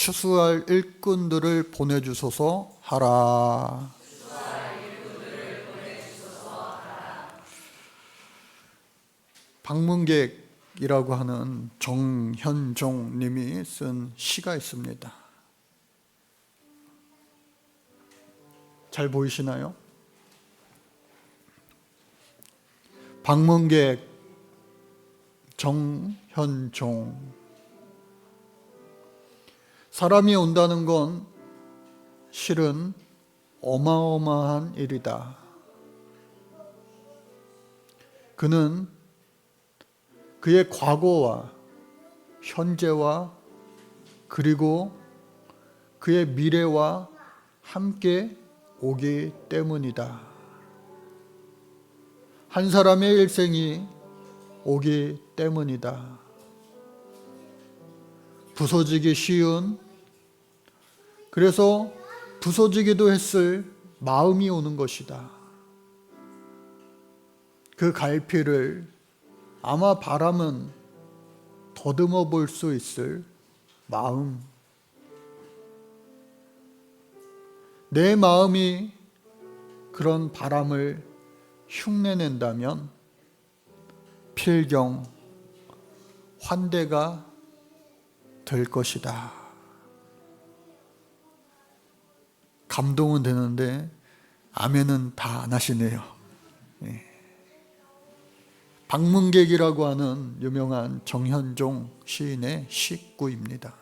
추수할 일꾼들을 보내주소서 하라. 방문객이라고 하는 정현종 님이 쓴 시가 있습니다. 잘 보이시나요? 방문객 정현종. 사람이 온다는 건 실은 어마어마한 일이다. 그는 그의 과거와 현재와 그리고 그의 미래와 함께 오기 때문이다. 한 사람의 일생이 오기 때문이다. 부서지기 쉬운, 그래서 부서지기도 했을 마음이 오는 것이다. 그 갈피를 아마 바람은 더듬어 볼 수 있을 마음. 내 마음이 그런 바람을 흉내낸다면 필경 환대가 될 것이다. 감동은 되는데 아멘은 다 안 하시네요. 방문객이라고 하는 유명한 정현종 시인의 시구입니다.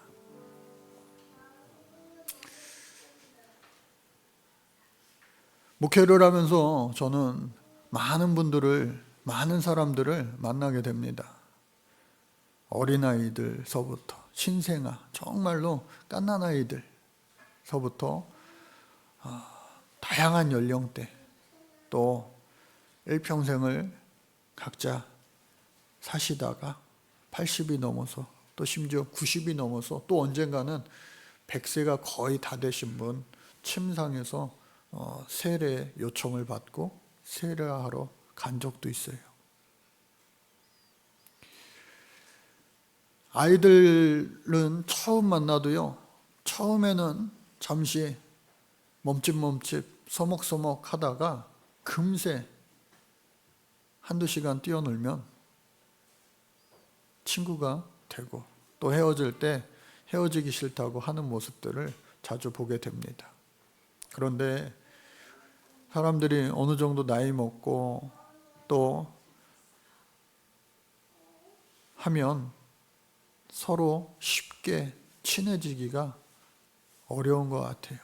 목회를 하면서 저는 많은 사람들을 만나게 됩니다. 어린아이들서부터 신생아, 정말로 갓난아이들서부터 다양한 연령대, 또 일평생을 각자 사시다가 80이 넘어서 또 심지어 90이 넘어서 또 언젠가는 100세가 거의 다 되신 분 침상에서 세례 요청을 받고 세례하러 간 적도 있어요. 아이들은 처음 만나도요, 처음에는 잠시 멈칫멈칫 서먹서먹 하다가 금세 한두 시간 뛰어놀면 친구가 되고, 또 헤어질 때 헤어지기 싫다고 하는 모습들을 자주 보게 됩니다. 그런데 사람들이 어느 정도 나이 먹고 또 하면 서로 쉽게 친해지기가 어려운 것 같아요.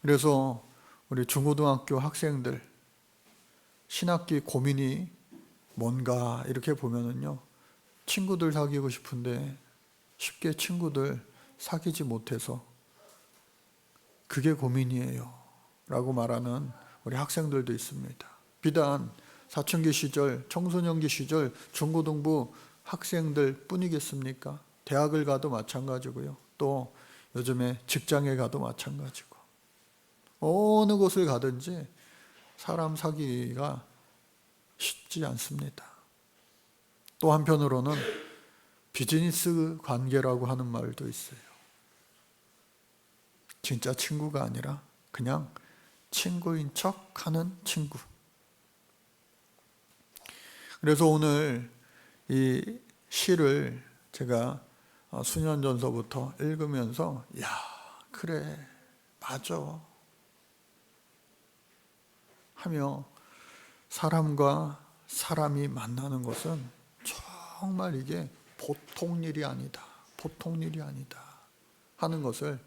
그래서 우리 중고등학교 학생들 신학기 고민이 뭔가 이렇게 보면은요, 친구들 사귀고 싶은데 쉽게 친구들 사귀지 못해서 그게 고민이에요 라고 말하는 우리 학생들도 있습니다. 비단 사춘기 시절, 청소년기 시절 중고등부 학생들 뿐이겠습니까? 대학을 가도 마찬가지고요, 또 요즘에 직장에 가도 마찬가지고, 어느 곳을 가든지 사람 사귀기가 쉽지 않습니다. 또 한편으로는 비즈니스 관계라고 하는 말도 있어요. 진짜 친구가 아니라 그냥 친구인 척 하는 친구. 그래서 오늘 이 시를 제가 수년 전서부터 읽으면서 야, 그래, 맞아 하며, 사람과 사람이 만나는 것은 정말 이게 보통 일이 아니다. 보통 일이 아니다 하는 것을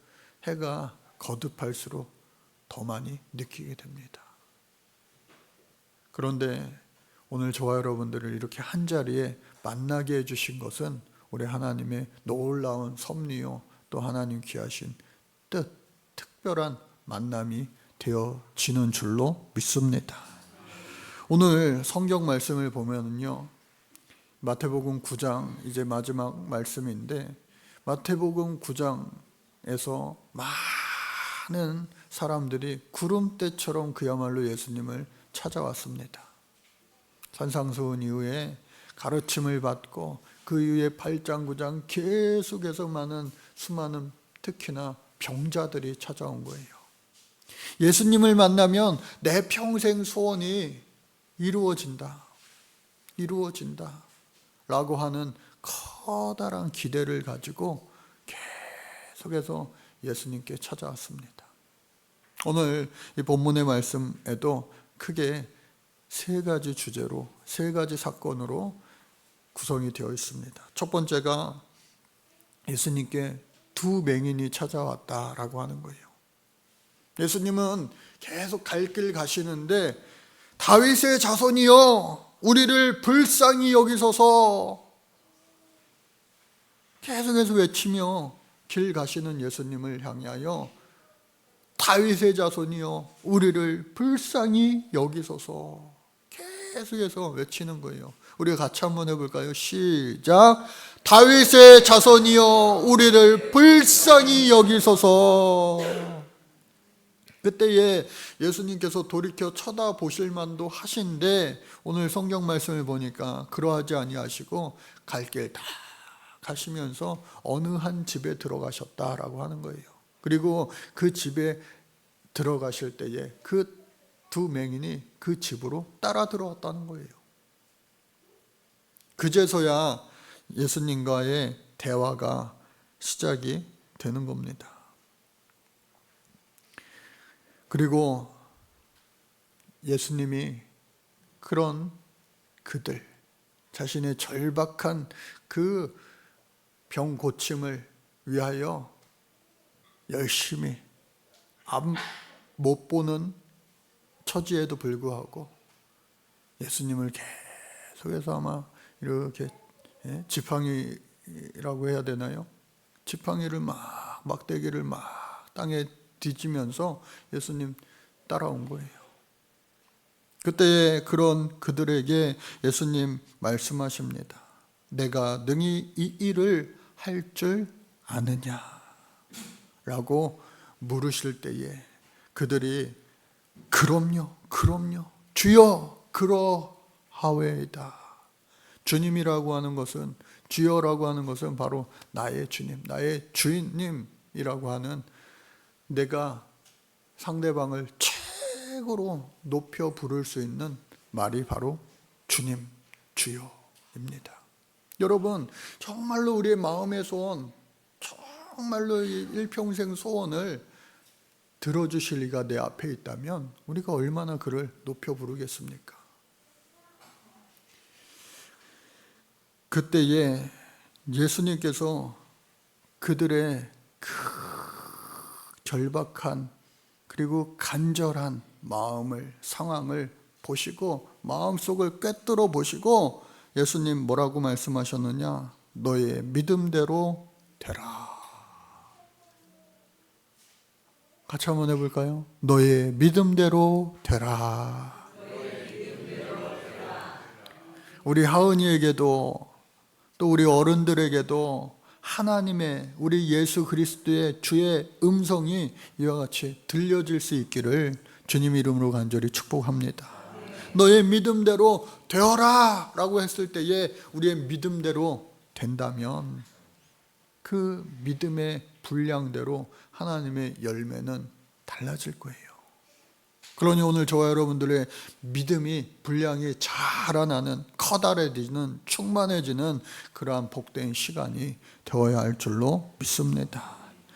해가 거듭할수록 더 많이 느끼게 됩니다. 그런데 오늘 저와 여러분들을 이렇게 한자리에 만나게 해주신 것은 우리 하나님의 놀라운 섭리요, 또 하나님 귀하신 뜻, 특별한 만남이 되어지는 줄로 믿습니다. 오늘 성경 말씀을 보면은요, 마태복음 9장 이제 마지막 말씀인데, 마태복음 9장에서 많은 사람들이 구름대처럼 그야말로 예수님을 찾아왔습니다. 산상수훈 이후에 가르침을 받고 그 이후에 8장 9장 계속해서 많은 수많은 특히나 병자들이 찾아온 거예요. 예수님을 만나면 내 평생 소원이 이루어진다 라고 하는 커다란 기대를 가지고 계속해서 예수님께 찾아왔습니다. 오늘 이 본문의 말씀에도 크게 세 가지 주제로, 세 가지 사건으로 구성이 되어 있습니다. 첫 번째가 예수님께 두 맹인이 찾아왔다라고 하는 거예요. 예수님은 계속 갈 길 가시는데 다윗의 자손이여 우리를 불쌍히 여기소서 계속해서 외치며 길 가시는 예수님을 향하여 다윗의 자손이여 우리를 불쌍히 여기소서 계속해서 외치는 거예요. 우리가 같이 한번 해볼까요? 시작. 다윗의 자손이여 우리를 불쌍히 여기소서. 그때에 예수님께서 돌이켜 쳐다보실 만도 하신데 오늘 성경 말씀을 보니까 그러하지 아니하시고 갈 길 다 가시면서 어느 한 집에 들어가셨다라고 하는 거예요. 그리고 그 집에 들어가실 때에 그 두 맹인이 그 집으로 따라 들어왔다는 거예요. 그제서야 예수님과의 대화가 시작이 되는 겁니다. 그리고 예수님이 그런 그들, 자신의 절박한 그 병 고침을 위하여 열심히 앞 못 보는 처지에도 불구하고 예수님을 계속해서 아마 이렇게 지팡이라고 해야 되나요? 지팡이를 막대기를 땅에 뒤지면서 예수님 따라온 거예요. 그때 그런 그들에게 예수님 말씀하십니다. 내가 능히 이 일을 할 줄 아느냐? 라고 물으실 때에 그들이 그럼요 주여 그러하외이다. 주님이라고 하는 것은, 주여라고 하는 것은 바로 나의 주님, 나의 주인님이라고 하는, 내가 상대방을 최고로 높여 부를 수 있는 말이 바로 주님, 주여입니다. 여러분, 정말로 우리의 마음의 소원, 정말로 일평생 소원을 들어주실 이가 내 앞에 있다면 우리가 얼마나 그를 높여 부르겠습니까? 그때에 예수님께서 그들의 그 절박한 그리고 간절한 마음을, 상황을 보시고 마음속을 꿰뚫어 보시고 예수님 뭐라고 말씀하셨느냐? 너의 믿음대로 되라. 같이 한번 해볼까요? 너의 믿음대로 되라. 우리 하은이에게도 또 우리 어른들에게도 하나님의, 우리 예수 그리스도의 주의 음성이 이와 같이 들려질 수 있기를 주님 이름으로 간절히 축복합니다. 너의 믿음대로 되어라 라고 했을 때에 우리의 믿음대로 된다면 그 믿음의 분량대로 하나님의 열매는 달라질 거예요. 그러니 오늘 저와 여러분들의 믿음이 분량이 자라나는, 커다래지는, 충만해지는 그러한 복된 시간이 되어야 할 줄로 믿습니다.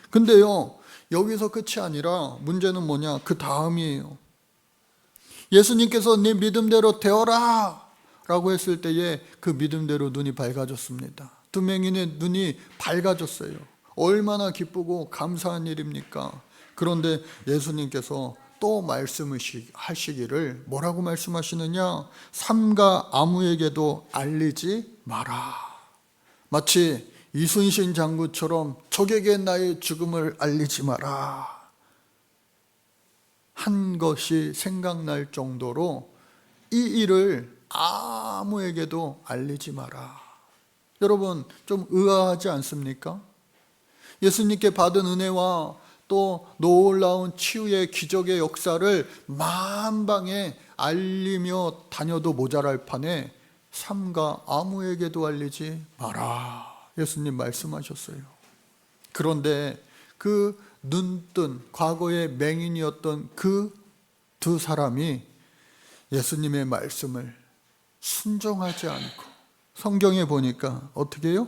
근데요, 여기서 끝이 아니라 문제는 뭐냐? 그 다음이에요. 예수님께서 네 믿음대로 되어라 라고 했을 때에 그 믿음대로 눈이 밝아졌습니다. 두 맹인의 눈이 밝아졌어요. 얼마나 기쁘고 감사한 일입니까? 그런데 예수님께서 또 말씀하시기를 뭐라고 말씀하시느냐? 삼가 아무에게도 알리지 마라. 마치 이순신 장군처럼 적에게 나의 죽음을 알리지 마라 한 것이 생각날 정도로 이 일을 아무에게도 알리지 마라. 여러분, 좀 의아하지 않습니까? 예수님께 받은 은혜와 또 놀라운 치유의 기적의 역사를 만방에 알리며 다녀도 모자랄 판에 삼가 아무에게도 알리지 마라. 예수님 말씀하셨어요. 그런데 그 눈뜬 과거의 맹인이었던 그 두 사람이 예수님의 말씀을 순종하지 않고, 성경에 보니까 어떻게 해요?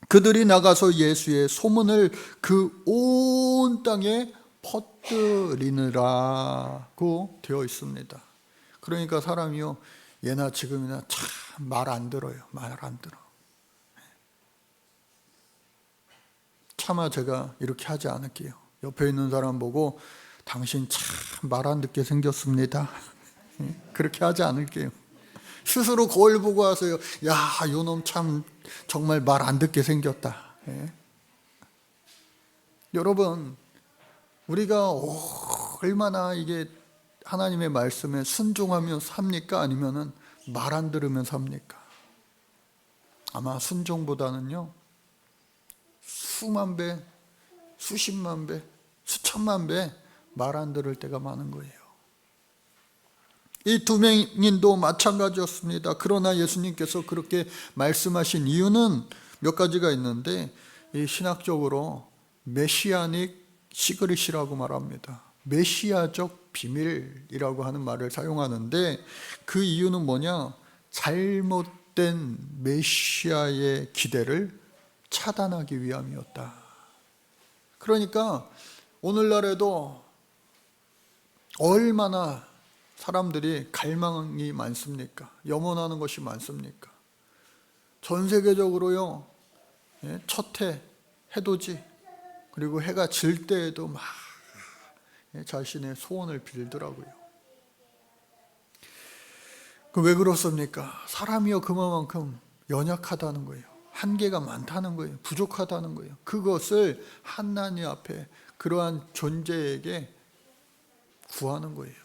그들이 나가서 예수의 소문을 그 온 땅에 퍼뜨리느라고 되어 있습니다. 그러니까 사람이요, 예나 지금이나 참 말 안 들어요. 말 안 들어. 차마 제가 이렇게 하지 않을게요. 옆에 있는 사람 보고 당신 참 말 안 듣게 생겼습니다. 그렇게 하지 않을게요. 스스로 거울 보고 하세요. 야, 요놈 참 정말 말 안 듣게 생겼다. 여러분, 우리가 얼마나 이게 하나님의 말씀에 순종하며 삽니까? 아니면은 말 안 들으면 삽니까? 아마 순종보다는요, 수만 배, 수십만 배, 수천만 배 말 안 들을 때가 많은 거예요. 이 두 맹인도 마찬가지였습니다. 그러나 예수님께서 그렇게 말씀하신 이유는 몇 가지가 있는데, 이 신학적으로 메시아닉 시그릿이라고 말합니다. 메시아적 비밀이라고 하는 말을 사용하는데, 그 이유는 뭐냐? 잘못된 메시아의 기대를 차단하기 위함이었다. 그러니까 오늘날에도 얼마나 사람들이 갈망이 많습니까? 염원하는 것이 많습니까? 전 세계적으로요, 첫해, 해돋이, 그리고 해가 질 때에도 막 자신의 소원을 빌더라고요. 왜 그렇습니까? 사람이요, 그만큼 연약하다는 거예요. 한계가 많다는 거예요. 부족하다는 거예요. 그것을 하나님 앞에 그러한 존재에게 구하는 거예요.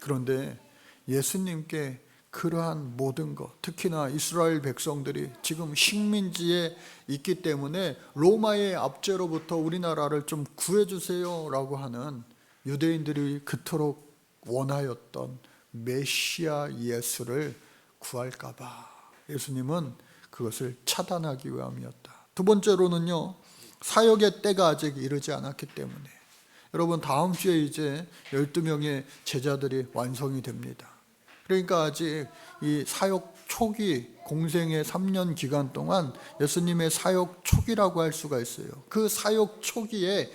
그런데 예수님께 그러한 모든 것, 특히나 이스라엘 백성들이 지금 식민지에 있기 때문에 로마의 압제로부터 우리나라를 좀 구해주세요 라고 하는 유대인들이 그토록 원하였던 메시아 예수를 구할까 봐 예수님은 그것을 차단하기 위함이었다. 두 번째로는요, 사역의 때가 아직 이르지 않았기 때문에. 여러분, 다음 주에 이제 12명의 제자들이 완성이 됩니다. 그러니까 아직 이 사역 초기, 공생의 3년 기간 동안 예수님의 사역 초기라고 할 수가 있어요. 그 사역 초기에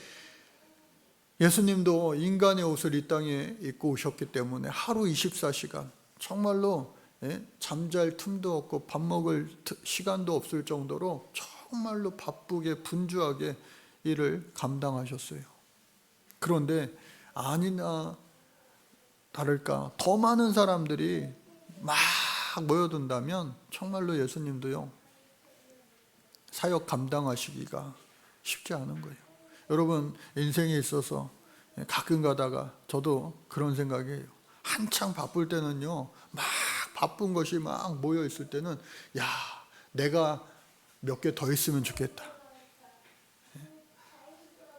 예수님도 인간의 옷을 이 땅에 입고 오셨기 때문에 하루 24시간 정말로 잠잘 틈도 없고 밥 먹을 시간도 없을 정도로 정말로 바쁘게 분주하게 일을 감당하셨어요. 그런데 아니나 다를까 더 많은 사람들이 막 모여든다면 정말로 예수님도요, 사역 감당하시기가 쉽지 않은 거예요. 여러분, 인생에 있어서 가끔 가다가 저도 그런 생각이에요. 한창 바쁠 때는요, 막 바쁜 것이 막 모여 있을 때는 야, 내가 몇 개 더 있으면 좋겠다.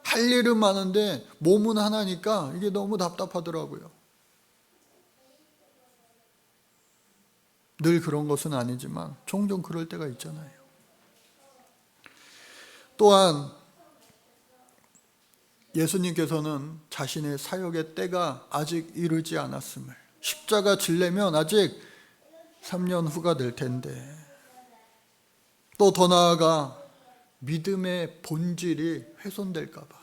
할 일은 많은데 몸은 하나니까 이게 너무 답답하더라고요. 늘 그런 것은 아니지만 종종 그럴 때가 있잖아요. 또한 예수님께서는 자신의 사역의 때가 아직 이르지 않았음을, 십자가 지려면 아직 3년 후가 될 텐데, 또 더 나아가 믿음의 본질이 훼손될까 봐,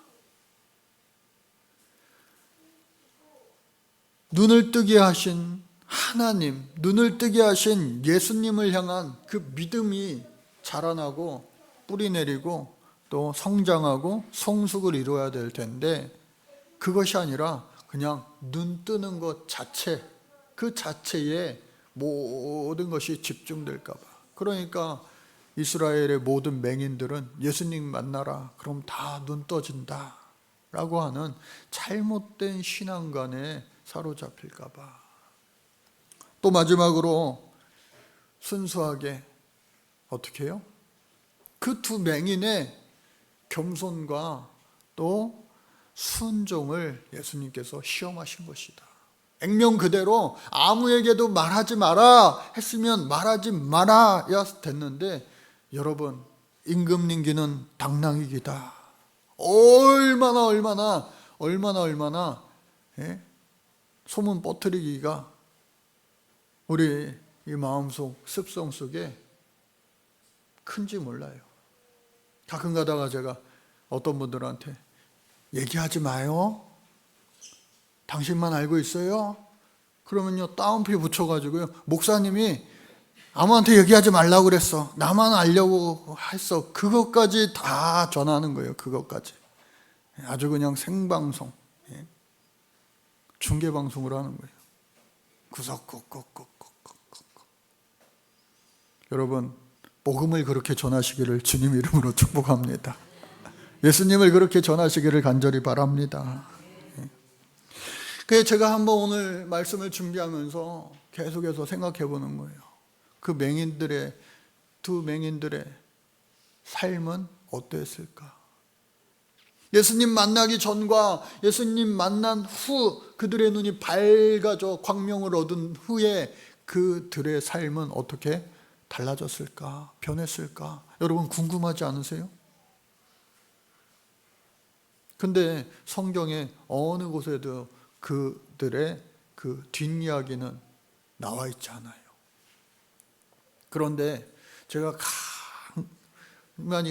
눈을 뜨게 하신 하나님, 눈을 뜨게 하신 예수님을 향한 그 믿음이 자라나고 뿌리 내리고 또 성장하고 성숙을 이루어야 될 텐데, 그것이 아니라 그냥 눈 뜨는 것 자체, 그 자체에 모든 것이 집중될까 봐. 그러니까 이스라엘의 모든 맹인들은 예수님 만나라 그럼 다 눈 떠진다 라고 하는 잘못된 신앙관에 사로잡힐까 봐. 또 마지막으로 순수하게 어떻게 해요? 그 두 맹인의 겸손과 또 순종을 예수님께서 시험하신 것이다. 액면 그대로 아무에게도 말하지 마라 했으면 말하지 말아야 됐는데, 여러분, 임금님기는 당나귀기다. 얼마나 예? 소문 퍼뜨리기가 우리 이 마음속 습성 속에 큰지 몰라요. 가끔 가다가 제가 어떤 분들한테 얘기하지 마요. 당신만 알고 있어요? 그러면요, 따옴표 붙여가지고요, 목사님이 아무한테 얘기하지 말라고 그랬어. 나만 알려고 했어. 그것까지 다 전하는 거예요. 그것까지. 아주 그냥 생방송, 중계방송으로 하는 거예요. 구석구석구석구석. 여러분, 복음을 그렇게 전하시기를 주님 이름으로 축복합니다. 예수님을 그렇게 전하시기를 간절히 바랍니다. 그래서 제가 한번 오늘 말씀을 준비하면서 계속해서 생각해 보는 거예요. 그 두 맹인들의 삶은 어땠을까? 예수님 만나기 전과 예수님 만난 후 그들의 눈이 밝아져 광명을 얻은 후에 그들의 삶은 어떻게 달라졌을까? 변했을까? 여러분 궁금하지 않으세요? 근데 성경에 어느 곳에도 그들의 그 뒷이야기는 나와 있지 않아요. 그런데 제가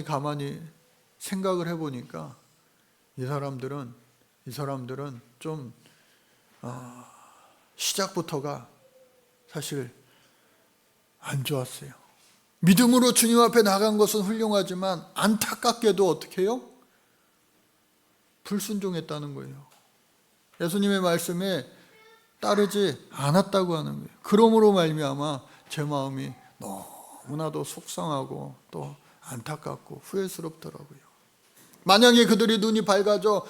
가만히 생각을 해보니까 이 사람들은 좀 시작부터가 사실 안 좋았어요. 믿음으로 주님 앞에 나간 것은 훌륭하지만 안타깝게도 어떻게 해요? 불순종했다는 거예요. 예수님의 말씀에 따르지 않았다고 하는 거예요. 그러므로 말미암아 제 마음이 너무나도 속상하고 또 안타깝고 후회스럽더라고요. 만약에 그들이 눈이 밝아져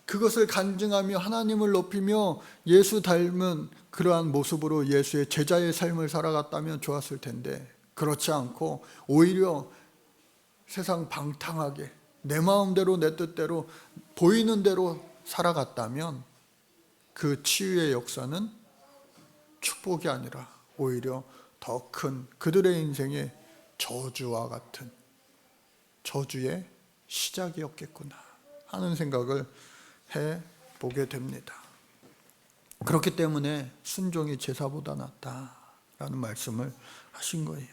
그것을 간증하며 하나님을 높이며 예수 닮은 그러한 모습으로 예수의 제자의 삶을 살아갔다면 좋았을 텐데, 그렇지 않고 오히려 세상 방탕하게 내 마음대로 내 뜻대로 보이는 대로 살아갔다면 그 치유의 역사는 축복이 아니라 오히려 더 큰 그들의 인생의 저주와 같은 저주의 시작이었겠구나 하는 생각을 해보게 됩니다. 그렇기 때문에 순종이 제사보다 낫다라는 말씀을 하신 거예요.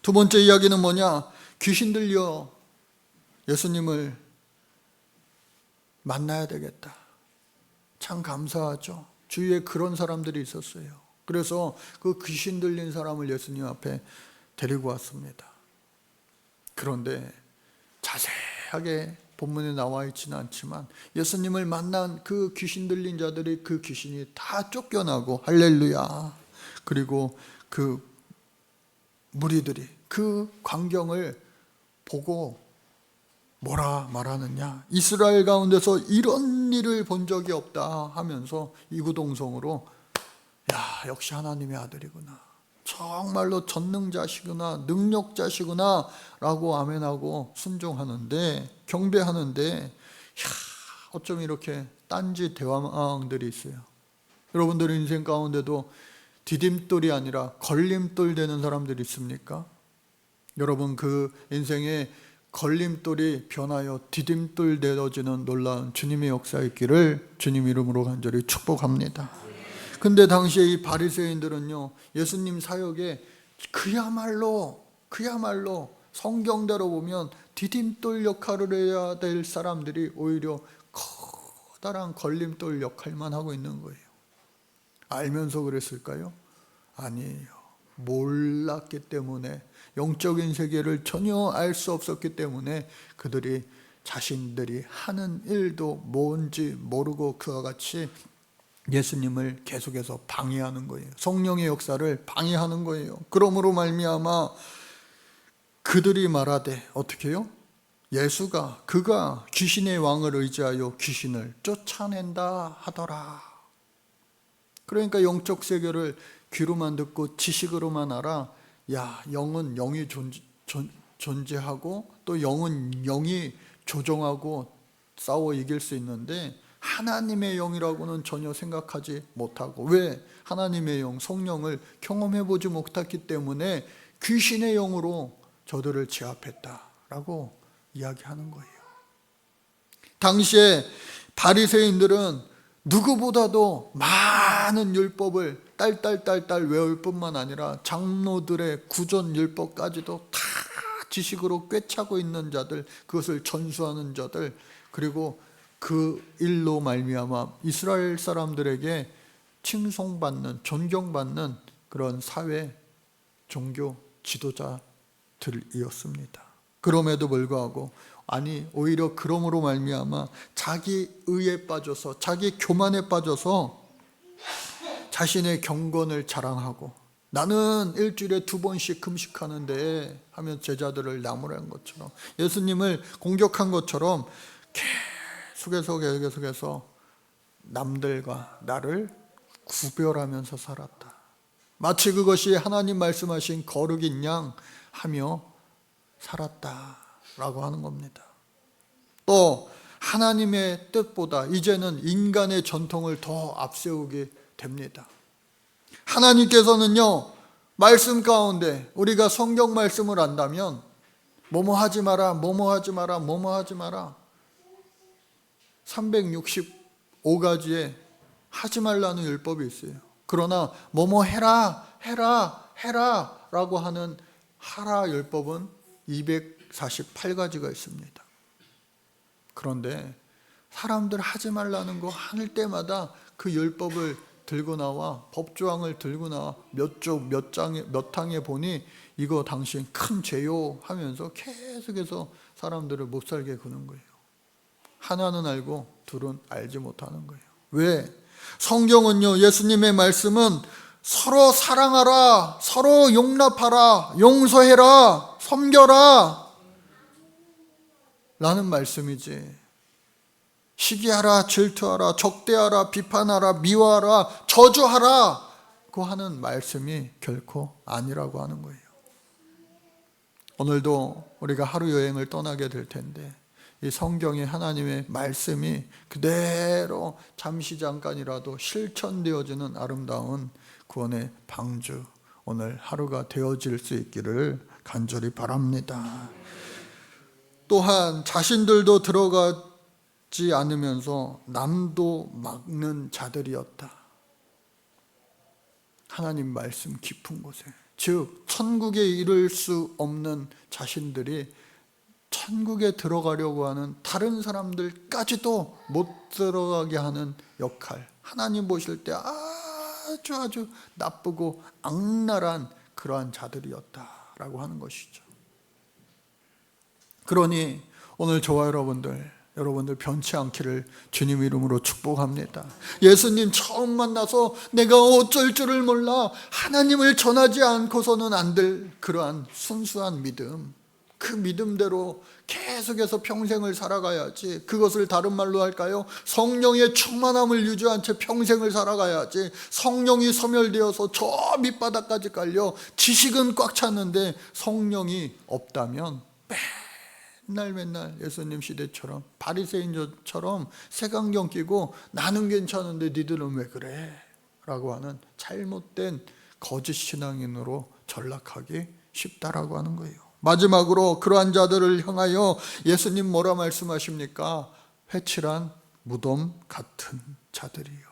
두 번째 이야기는 뭐냐? 귀신 들려 예수님을 만나야 되겠다. 참 감사하죠. 주위에 그런 사람들이 있었어요. 그래서 그 귀신 들린 사람을 예수님 앞에 데리고 왔습니다. 그런데 자세하게 본문에 나와 있지는 않지만 예수님을 만난 그 귀신 들린 자들이 그 귀신이 다 쫓겨나고 할렐루야. 그리고 그 무리들이 그 광경을 보고 뭐라 말하느냐? 이스라엘 가운데서 이런 일을 본 적이 없다 하면서 이구동성으로 야, 역시 하나님의 아들이구나. 정말로 전능자시구나, 능력자시구나 라고 아멘하고 순종하는데, 경배하는데, 어쩜 이렇게 딴지 대왕들이 있어요. 여러분들 인생 가운데도 디딤돌이 아니라 걸림돌 되는 사람들이 있습니까? 여러분 그 인생에 걸림돌이 변하여 디딤돌 되어지는 놀라운 주님의 역사 있기를 주님 이름으로 간절히 축복합니다. 근데 당시에 이 바리새인들은요, 예수님 사역에 그야말로 성경대로 보면 디딤돌 역할을 해야 될 사람들이 오히려 커다란 걸림돌 역할만 하고 있는 거예요. 알면서 그랬을까요? 아니에요. 몰랐기 때문에, 영적인 세계를 전혀 알 수 없었기 때문에 그들이 자신들이 하는 일도 뭔지 모르고 그와 같이 예수님을 계속해서 방해하는 거예요. 성령의 역사를 방해하는 거예요. 그러므로 말미암아 그들이 말하되 어떻게 해요? 예수가 그가 귀신의 왕을 의지하여 귀신을 쫓아낸다 하더라. 그러니까 영적 세계를 귀로만 듣고 지식으로만 알아. 야, 영은 영이 존재하고 또 영은 영이 조종하고 싸워 이길 수 있는데 하나님의 영이라고는 전혀 생각하지 못하고, 왜? 하나님의 영, 성령을 경험해보지 못했기 때문에 귀신의 영으로 저들을 제압했다 라고 이야기하는 거예요. 당시에 바리새인들은 누구보다도 많은 율법을 딸딸딸딸 외울 뿐만 아니라 장로들의 구전 율법까지도 다 지식으로 꿰차고 있는 자들, 그것을 전수하는 자들, 그리고 그 일로 말미암아 이스라엘 사람들에게 칭송받는, 존경받는 그런 사회 종교 지도자들이었습니다. 그럼에도 불구하고 오히려 그럼으로 말미암아 자기 의에 빠져서, 자기 교만에 빠져서 자신의 경건을 자랑하고, 나는 일주일에 2번씩 금식하는데 하면 제자들을 나무란 것처럼, 예수님을 공격한 것처럼 계속해서 남들과 나를 구별하면서 살았다. 마치 그것이 하나님 말씀하신 거룩인 양 하며 살았다라고 하는 겁니다. 또 하나님의 뜻보다 이제는 인간의 전통을 더 앞세우게 됩니다. 하나님께서는요, 말씀 가운데 우리가 성경 말씀을 안다면 뭐뭐 하지 마라, 뭐뭐 하지 마라, 뭐뭐 하지 마라, 365가지의 하지 말라는 율법이 있어요. 그러나 뭐뭐 해라 라고 하는 하라 율법은 248가지가 있습니다. 그런데 사람들 하지 말라는 거 할 때마다 그 율법을 들고 나와, 법조항을 들고 나와 몇 항에 보니 이거 당신 큰 죄요 하면서 계속해서 사람들을 못 살게 구는 거예요. 하나는 알고 둘은 알지 못하는 거예요. 왜? 성경은요, 예수님의 말씀은 서로 사랑하라, 서로 용납하라, 용서해라, 섬겨라 라는 말씀이지, 시기하라, 질투하라, 적대하라, 비판하라, 미워하라, 저주하라 고 하는 말씀이 결코 아니라고 하는 거예요. 오늘도 우리가 하루 여행을 떠나게 될 텐데 이 성경의 하나님의 말씀이 그대로 잠시 잠깐이라도 실천되어지는 아름다운 구원의 방주, 오늘 하루가 되어질 수 있기를 간절히 바랍니다. 또한 자신들도 들어가지 않으면서 남도 막는 자들이었다. 하나님 말씀 깊은 곳에, 즉 천국에 이를 수 없는 자신들이 천국에 들어가려고 하는 다른 사람들까지도 못 들어가게 하는 역할, 하나님 보실 때 아주 나쁘고 악랄한 그러한 자들이었다라고 하는 것이죠. 그러니 오늘 저와 여러분들 변치 않기를 주님 이름으로 축복합니다. 예수님 처음 만나서 내가 어쩔 줄을 몰라 하나님을 전하지 않고서는 안 될 그러한 순수한 믿음, 그 믿음대로 계속해서 평생을 살아가야지. 그것을 다른 말로 할까요? 성령의 충만함을 유지한 채 평생을 살아가야지. 성령이 소멸되어서 저 밑바닥까지 깔려 지식은 꽉 찼는데 성령이 없다면 맨날 예수님 시대처럼 바리새인처럼 색안경 끼고 나는 괜찮은데 니들은 왜 그래? 라고 하는 잘못된 거짓 신앙인으로 전락하기 쉽다라고 하는 거예요. 마지막으로 그러한 자들을 향하여 예수님 뭐라 말씀하십니까? 회칠한 무덤 같은 자들이요.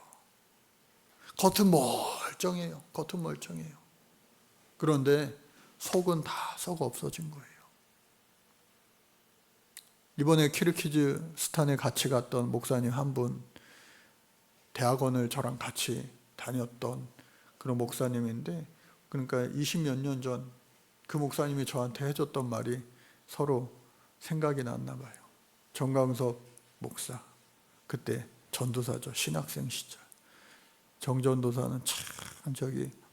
겉은 멀쩡해요. 그런데 속은 다 썩어 없어진 거예요. 이번에 키르기즈스탄에 같이 갔던 목사님 한 분, 대학원을 저랑 같이 다녔던 그런 목사님인데, 그러니까 20몇 년 전 그 목사님이 저한테 해줬던 말이 서로 생각이 났나 봐요. 정강섭 목사, 그때 전도사죠. 신학생 시절. 정전도사는 참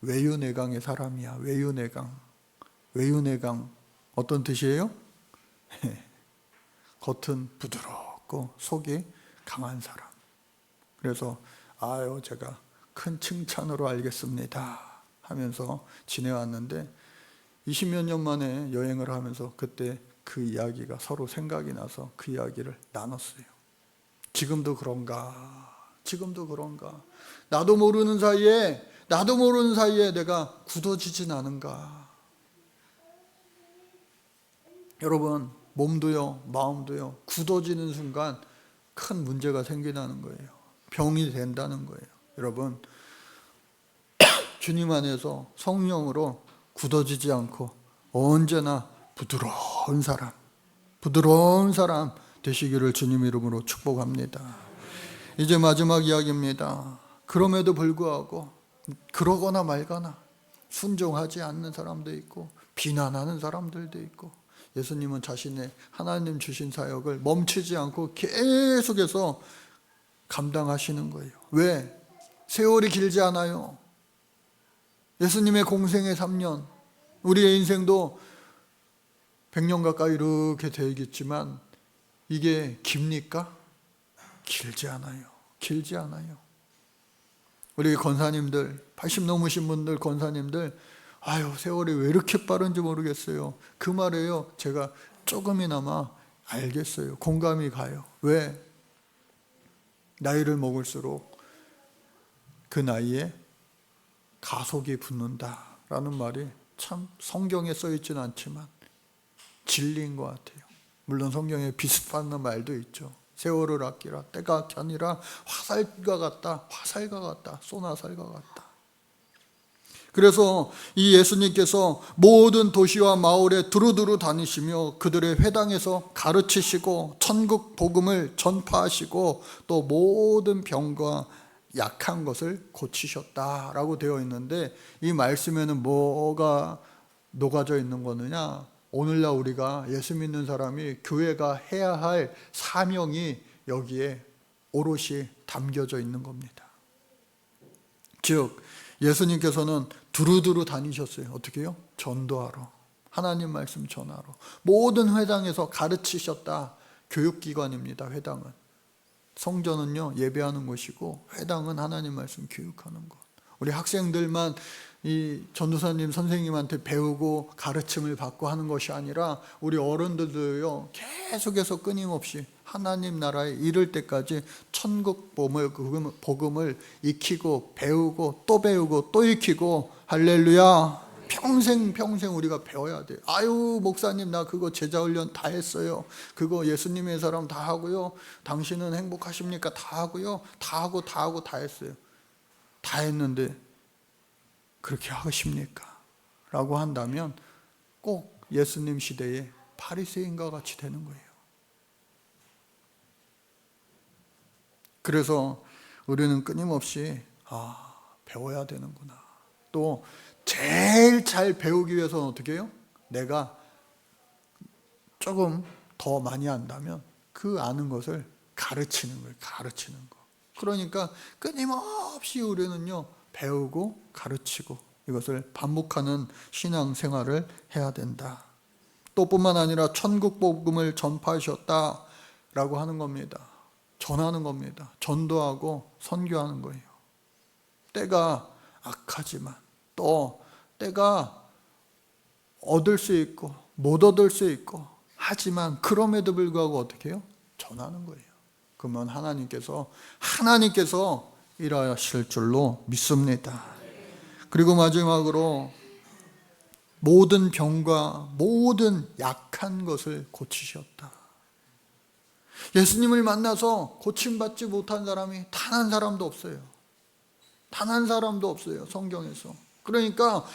외유내강의 사람이야. 외유내강 어떤 뜻이에요? 겉은 부드럽고 속이 강한 사람. 그래서 제가 큰 칭찬으로 알겠습니다 하면서 지내왔는데 20몇 년 만에 여행을 하면서 그때 그 이야기가 서로 생각이 나서 그 이야기를 나눴어요. 지금도 그런가? 나도 모르는 사이에 내가 굳어지진 않은가? 여러분, 몸도요, 마음도요, 굳어지는 순간 큰 문제가 생기는 거예요. 병이 된다는 거예요. 여러분, 주님 안에서 성령으로 굳어지지 않고 언제나 부드러운 사람 되시기를 주님 이름으로 축복합니다. 이제 마지막 이야기입니다. 그럼에도 불구하고 그러거나 말거나 순종하지 않는 사람도 있고 비난하는 사람들도 있고, 예수님은 자신의 하나님 주신 사역을 멈추지 않고 계속해서 감당하시는 거예요. 왜? 세월이 길지 않아요. 예수님의 공생의 3년, 우리의 인생도 100년 가까이 이렇게 되겠지만 이게 깁니까? 길지 않아요. 우리 권사님들, 80 넘으신 분들, 권사님들, 아유, 세월이 왜 이렇게 빠른지 모르겠어요. 그 말에요, 제가 조금이나마 알겠어요. 공감이 가요. 왜? 나이를 먹을수록 그 나이에 가속이 붙는다라는 말이 참 성경에 써있지는 않지만 진리인 것 같아요. 물론 성경에 비슷한 말도 있죠. 세월을 아끼라, 때가 겨니라, 화살과 같다, 쏘나살과 같다. 그래서 이 예수님께서 모든 도시와 마을에 두루두루 다니시며 그들의 회당에서 가르치시고 천국 복음을 전파하시고 또 모든 병과 약한 것을 고치셨다라고 되어 있는데, 이 말씀에는 뭐가 녹아져 있는 거느냐? 오늘날 우리가 예수 믿는 사람이 교회가 해야 할 사명이 여기에 오롯이 담겨져 있는 겁니다. 즉 예수님께서는 두루두루 다니셨어요. 어떻게 해요? 전도하러, 하나님 말씀 전하러. 모든 회당에서 가르치셨다. 교육기관입니다. 회당은. 성전은요, 예배하는 곳이고 회당은 하나님 말씀 교육하는 곳. 우리 학생들만 이 전도사님 선생님한테 배우고 가르침을 받고 하는 것이 아니라 우리 어른들도요, 계속해서 끊임없이 하나님 나라에 이를 때까지 천국 복음을 익히고 배우고 또 배우고 또 익히고, 할렐루야, 평생 우리가 배워야 돼요. 아유, 목사님 나 그거 제자훈련 다 했어요. 그거 예수님의 사람 다 하고요. 당신은 행복하십니까? 다 하고요. 다 했어요. 다 했는데 그렇게 하십니까? 라고 한다면 꼭 예수님 시대의 바리새인과 같이 되는 거예요. 그래서 우리는 끊임없이 배워야 되는구나. 또 제일 잘 배우기 위해서는 어떻게 해요? 내가 조금 더 많이 안다면 그 아는 것을 가르치는 거예요. 그러니까 끊임없이 우리는요, 배우고 가르치고 이것을 반복하는 신앙생활을 해야 된다. 또 뿐만 아니라 천국 복음을 전파하셨다라고 하는 겁니다. 전하는 겁니다. 전도하고 선교하는 거예요. 때가 악하지만 또 때가 얻을 수 있고 못 얻을 수 있고 하지만 그럼에도 불구하고 어떻게 해요? 전하는 거예요. 그러면 하나님께서 일하실 줄로 믿습니다. 그리고 마지막으로 모든 병과 모든 약한 것을 고치셨다. 예수님을 만나서 고침받지 못한 사람이 단 한 사람도 없어요. 단 한 사람도 없어요, 성경에서. 그러니까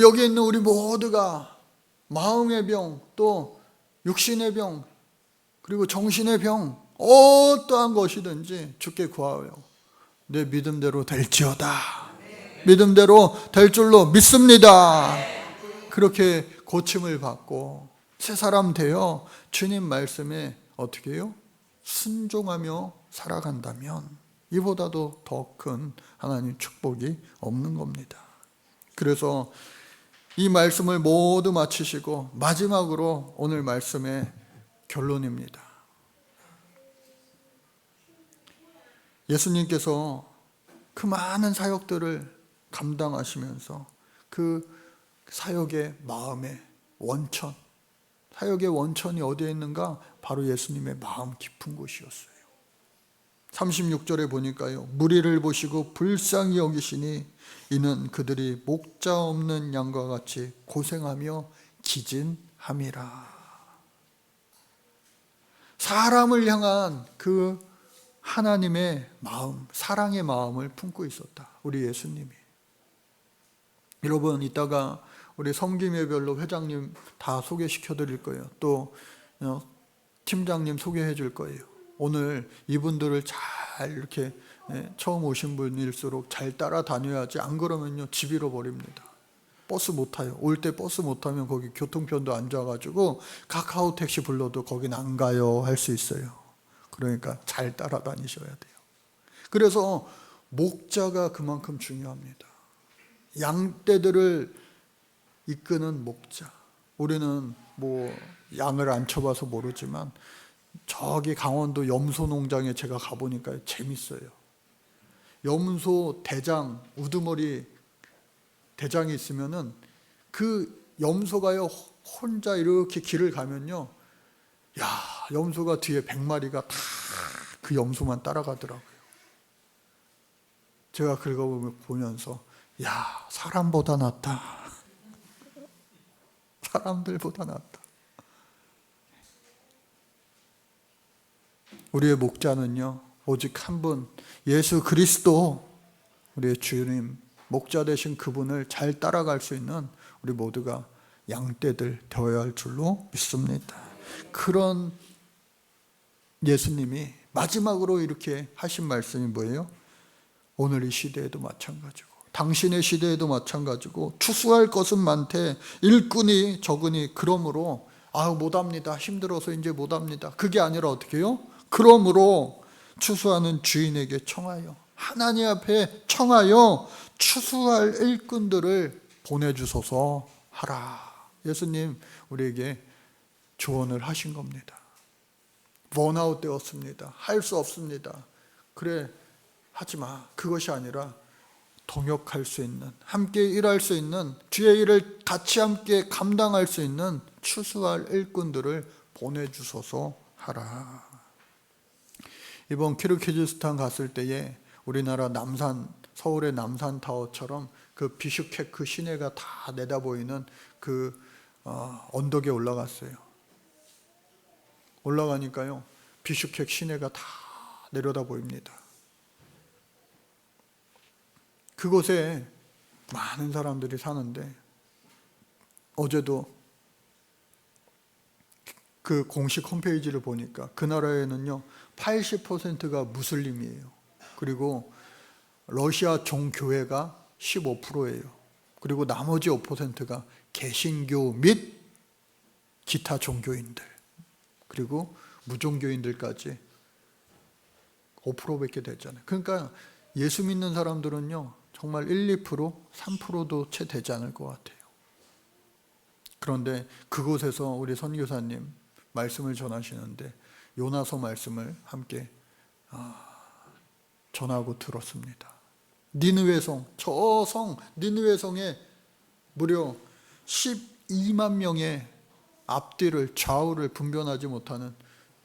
여기 있는 우리 모두가 마음의 병, 또 육신의 병, 그리고 정신의 병, 어떠한 것이든지 주께 구하여 내 믿음대로 될지어다. 믿음대로 될 줄로 믿습니다. 그렇게 고침을 받고 새 사람 되어 주님 말씀에 어떻게 해요? 순종하며 살아간다면 이보다도 더 큰 하나님 축복이 없는 겁니다. 그래서 이 말씀을 모두 마치시고 마지막으로 오늘 말씀의 결론입니다. 예수님께서 그 많은 사역들을 감당하시면서 그 사역의 마음의 원천, 사역의 원천이 어디에 있는가? 바로 예수님의 마음 깊은 곳이었어요. 36절에 보니까요, 무리를 보시고 불쌍히 여기시니 이는 그들이 목자 없는 양과 같이 고생하며 기진함이라. 사람을 향한 그 하나님의 마음, 사랑의 마음을 품고 있었다. 우리 예수님이. 여러분, 이따가 우리 섬김회별로 회장님 다 소개시켜 드릴 거예요. 또 팀장님 소개해 줄 거예요. 오늘 이분들을 잘 이렇게 처음 오신 분일수록 잘 따라다녀야지, 안 그러면요 집 잃어버립니다. 버스 못 타요. 올 때 버스 못 타면 거기 교통편도 안 좋아가지고 카카오 택시 불러도 거긴 안 가요 할 수 있어요. 그러니까 잘 따라다니셔야 돼요. 그래서 목자가 그만큼 중요합니다. 양떼들을 이끄는 목자. 우리는 뭐 양을 안 쳐봐서 모르지만 저기 강원도 염소 농장에 제가 가보니까 재밌어요. 염소 대장, 우두머리 대장이 있으면은 그 염소가요 혼자 이렇게 길을 가면요, 야, 염소가 뒤에 100마리가 다 그 염소만 따라가더라고요. 제가 그거 보면서 야, 사람보다 낫다. 사람들보다 낫다. 우리의 목자는요 오직 한 분, 예수 그리스도, 우리의 주님, 목자 되신 그분을 잘 따라갈 수 있는 우리 모두가 양떼들 되어야 할 줄로 믿습니다. 그런 예수님이 마지막으로 이렇게 하신 말씀이 뭐예요? 오늘 이 시대에도 마찬가지고 당신의 시대에도 마찬가지고 추수할 것은 많되 일꾼이 적으니 그러므로 못합니다. 힘들어서 이제 못합니다. 그게 아니라 어떻게 해요? 그러므로 추수하는 주인에게 청하여, 하나님 앞에 청하여 추수할 일꾼들을 보내주소서 하라. 예수님 우리에게 조언을 하신 겁니다. 번아웃 되었습니다. 할 수 없습니다. 그래, 하지마. 그것이 아니라 동역할 수 있는, 함께 일할 수 있는, 주의 일을 같이 함께 감당할 수 있는 추수할 일꾼들을 보내주소서 하라. 이번 키르기즈스탄 갔을 때에 우리나라 남산, 서울의 남산타워처럼 그 비슈케크 시내가 다 내다보이는 그 언덕에 올라갔어요. 올라가니까요 비슈케크 시내가 다 내려다 보입니다. 그곳에 많은 사람들이 사는데 어제도 그 공식 홈페이지를 보니까 그 나라에는요 80%가 무슬림이에요. 그리고 러시아 종교회가 15%예요. 그리고 나머지 5%가 개신교 및 기타 종교인들, 그리고 무종교인들까지 5%밖에 됐잖아요. 그러니까 예수 믿는 사람들은요 정말 1, 2%, 3%도 채 되지 않을 것 같아요. 그런데 그곳에서 우리 선교사님 말씀을 전하시는데 요나서 말씀을 함께 전하고 들었습니다. 니느웨 성, 저 성 니느웨 성에 무려 12만 명의 앞뒤를 좌우를 분별하지 못하는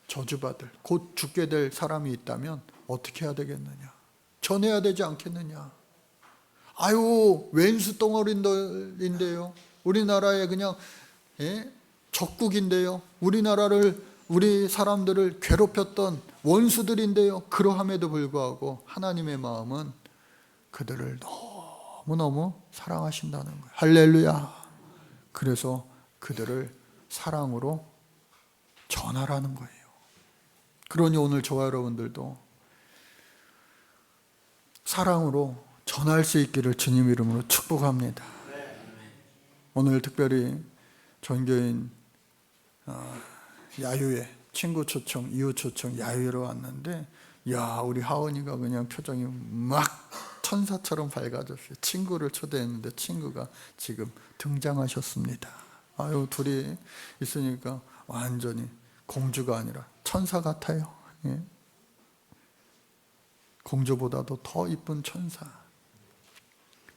저주받을, 곧 죽게 될 사람이 있다면 어떻게 해야 되겠느냐? 전해야 되지 않겠느냐? 왼수 덩어리인데요. 우리나라에 그냥 적국인데요. 우리 사람들을 괴롭혔던 원수들인데요. 그러함에도 불구하고 하나님의 마음은 그들을 너무너무 사랑하신다는 거예요. 할렐루야. 그래서 그들을 사랑으로 전하라는 거예요. 그러니 오늘 저와 여러분들도 사랑으로 전할 수 있기를 주님 이름으로 축복합니다. 오늘 특별히 전교인 야유회, 친구 초청, 이웃 초청 야유회로 왔는데 우리 하은이가 그냥 표정이 막 천사처럼 밝아졌어요. 친구를 초대했는데 친구가 지금 등장하셨습니다. 둘이 있으니까 완전히 공주가 아니라 천사 같아요. 공주보다도 더 이쁜 천사.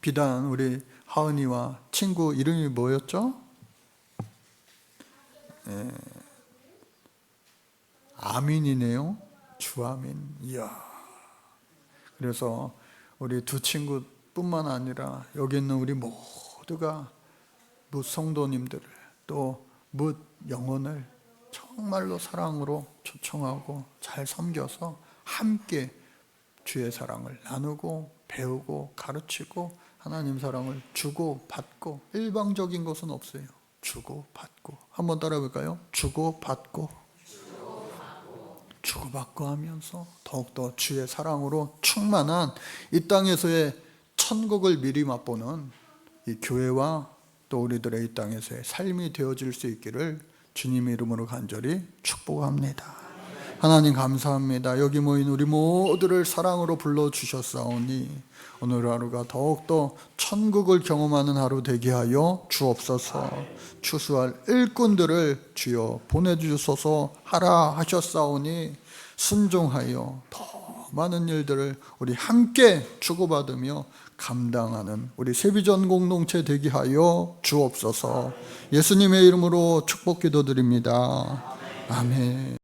비단 우리 하은이와 친구 이름이 뭐였죠? 아민이네요. 주아민. 이야. 그래서 우리 두 친구뿐만 아니라 여기 있는 우리 모두가 뭇 성도님들을 또 뭇 영혼을 정말로 사랑으로 초청하고 잘 섬겨서 함께 주의 사랑을 나누고 배우고 가르치고 하나님 사랑을 주고 받고, 일방적인 것은 없어요. 주고 받고. 한번 따라해 볼까요? 주고 받고 주고받고 하면서 더욱더 주의 사랑으로 충만한 이 땅에서의 천국을 미리 맛보는 이 교회와 또 우리들의 이 땅에서의 삶이 되어질 수 있기를 주님의 이름으로 간절히 축복합니다. 하나님 감사합니다. 여기 모인 우리 모두를 사랑으로 불러주셨사오니 오늘 하루가 더욱더 천국을 경험하는 하루 되게 하여 주옵소서. 추수할 일꾼들을 주여 보내주소서 하라 하셨사오니 순종하여 더 많은 일들을 우리 함께 주고받으며 감당하는 우리 세비전 공동체 되게 하여 주옵소서. 예수님의 이름으로 축복 기도드립니다. 아멘.